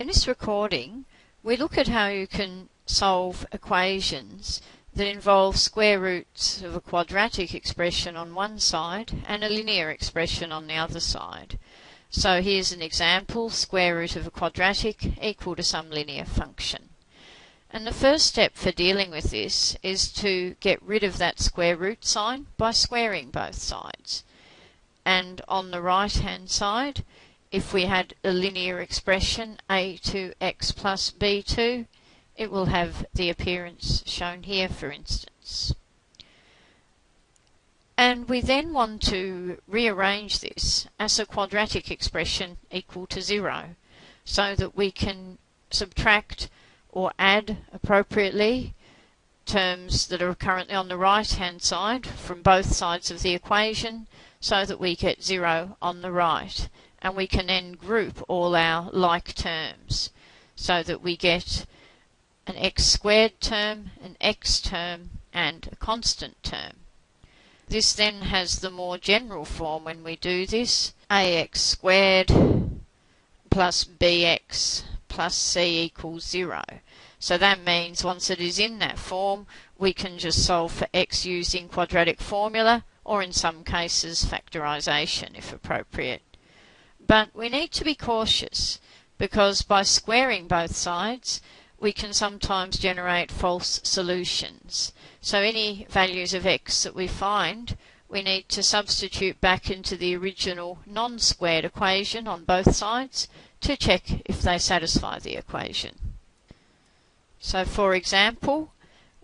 In this recording, we look at how you can solve equations that involve square roots of a quadratic expression on one side and a linear expression on the other side. So here's an example: square root of a quadratic equal to some linear function. And the first step for dealing with this is to get rid of that square root sign by squaring both sides. And on the right hand side, if we had a linear expression a2x plus b2, it will have the appearance shown here, for instance. And we then want to rearrange this as a quadratic expression equal to 0, so that we can subtract or add appropriately terms that are currently on the right hand side from both sides of the equation, so that we get 0 on the right. And we can then group all our like terms so that we get an x squared term, an x term, and a constant term. This then has the more general form when we do this: ax squared plus bx plus c equals 0. So that means once it is in that form, we can just solve for x using quadratic formula, or in some cases factorization if appropriate. But we need to be cautious, because by squaring both sides we can sometimes generate false solutions. So any values of x that we find, we need to substitute back into the original non-squared equation on both sides to check if they satisfy the equation. So for example,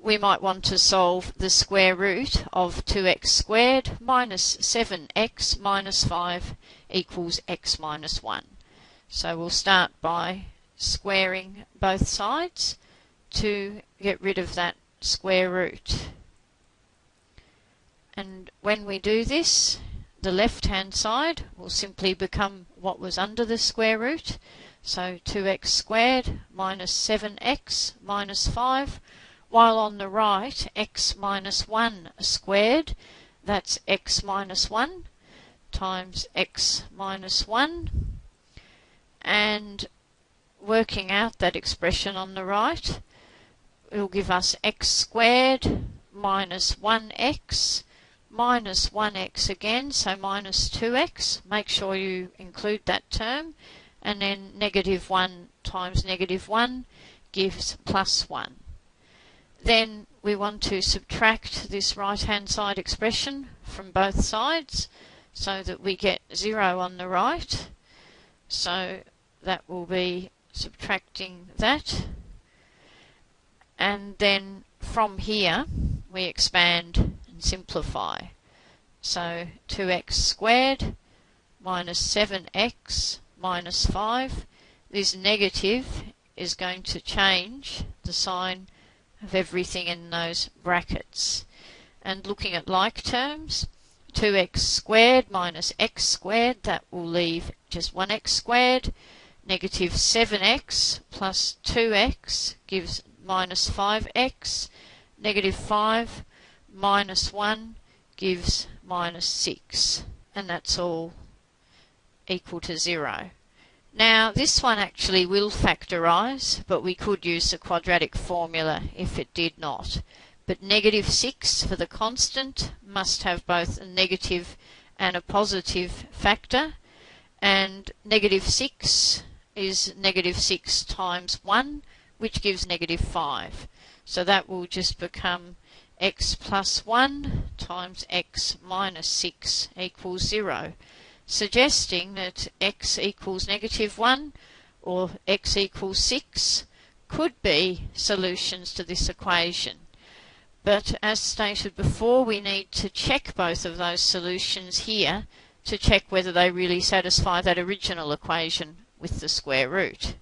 we might want to solve the square root of 2x squared minus 7x minus 5 equals x minus 1. So we'll start by squaring both sides to get rid of that square root. And when we do this, the left hand side will simply become what was under the square root. So 2x squared minus 7x minus 5, while on the right x minus 1 squared, that's x minus 1 times x minus 1, and working out that expression on the right will give us x squared minus 1x minus 1x again, so minus 2x. Make sure you include that term, and then negative 1 times negative 1 gives plus 1. Then we want to subtract this right hand side expression from both sides so that we get 0 on the right. So that will be subtracting that. And then from here we expand and simplify. So 2x squared minus 7x minus 5. This negative is going to change the sign of everything in those brackets. And looking at like terms, 2x squared minus x squared, that will leave just 1x squared. Negative 7x plus 2x gives minus 5x. Negative 5 minus 1 gives minus 6. And that's all equal to 0. Now this one actually will factorize, but we could use the quadratic formula if it did not. But negative 6 for the constant must have both a negative and a positive factor, and negative 6 is negative 6 times 1, which gives negative 5. So that will just become x plus 1 times x minus 6 equals 0. Suggesting that x equals negative 1 or x equals 6 could be solutions to this equation. But as stated before, we need to check both of those solutions here to check whether they really satisfy that original equation with the square root.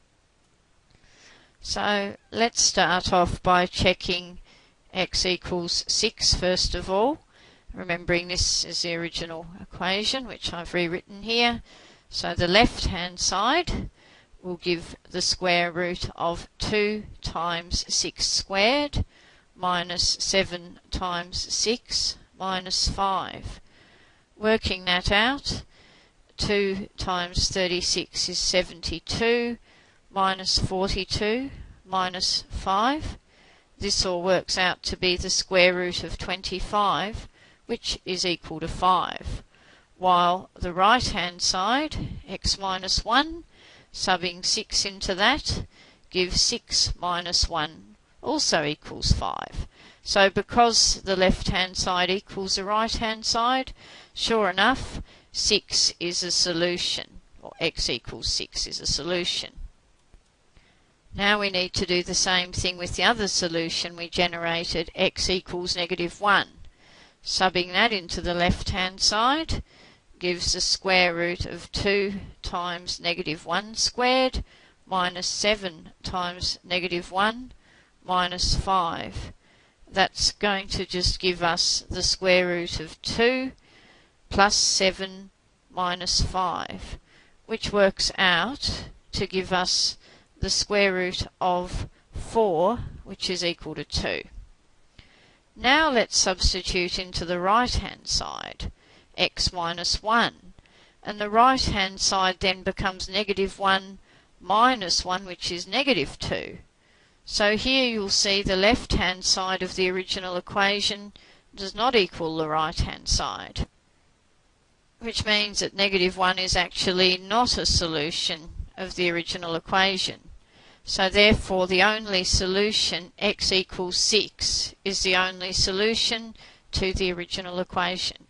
So let's start off by checking x equals 6 first of all. Remembering this is the original equation, which I've rewritten here. So the left hand side will give the square root of 2 times 6 squared minus 7 times 6 minus 5. Working that out, 2 times 36 is 72, minus 42 minus 5. This all works out to be the square root of 25, which is equal to 5. While the right hand side, x minus 1, subbing 6 into that, gives 6 minus 1, also equals 5. So because the left hand side equals the right hand side, sure enough, 6 is a solution, or x equals 6 is a solution. Now we need to do the same thing with the other solution we generated, x equals negative 1. Subbing that into the left hand side gives the square root of 2 times negative 1 squared minus 7 times negative 1 minus 5. That's going to just give us the square root of 2 plus 7 minus 5, which works out to give us the square root of 4, which is equal to 2. Now let's substitute into the right hand side x minus 1, and the right hand side then becomes negative 1 minus 1, which is negative 2. So here you'll see the left hand side of the original equation does not equal the right hand side, which means that negative 1 is actually not a solution of the original equation. So therefore the only solution, x equals 6, is the only solution to the original equation.